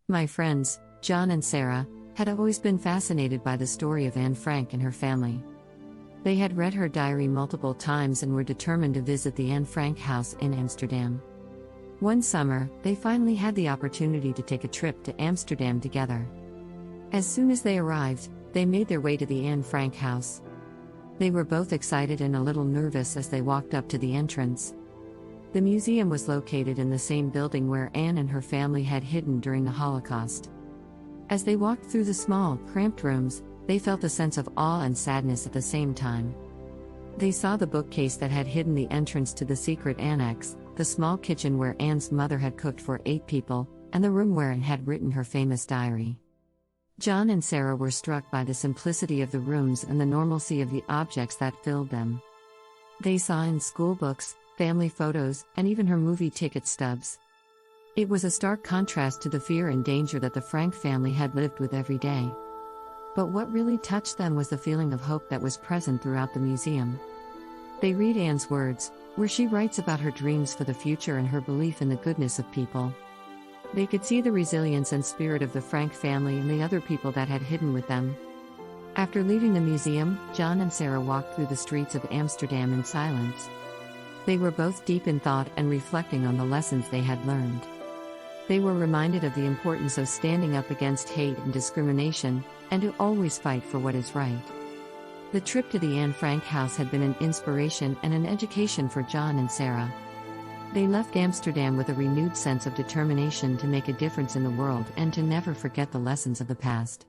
My friends, John and Sarah, had always been fascinated by the story of Anne Frank and her family. They had read her diary multiple times and were determined to visit the Anne Frank house in Amsterdam. One summer, they finally had the opportunity to take a trip to Amsterdam together. As soon as they arrived, they made their way to the Anne Frank house. They were both excited and a little nervous as they walked up to the entrance. The museum was located in the same building where Anne and her family had hidden during the Holocaust. As they walked through the small, cramped rooms, they felt a sense of awe and sadness at the same time. They saw the bookcase that had hidden the entrance to the secret annex, the small kitchen where Anne's mother had cooked for 8 people, and the room where Anne had written her famous diary. John and Sarah were struck by the simplicity of the rooms and the normalcy of the objects that filled them. They saw Anne's school books, family photos, and even her movie ticket stubs. It was a stark contrast to the fear and danger that the Frank family had lived with every day. But what really touched them was the feeling of hope that was present throughout the museum. They read Anne's words, where she writes about her dreams for the future and her belief in the goodness of people. They could see the resilience and spirit of the Frank family and the other people that had hidden with them. After leaving the museum, John and Sarah walked through the streets of Amsterdam in silence. They were both deep in thought and reflecting on the lessons they had learned. They were reminded of the importance of standing up against hate and discrimination, and to always fight for what is right. The trip to the Anne Frank house had been an inspiration and an education for John and Sarah. They left Amsterdam with a renewed sense of determination to make a difference in the world and to never forget the lessons of the past.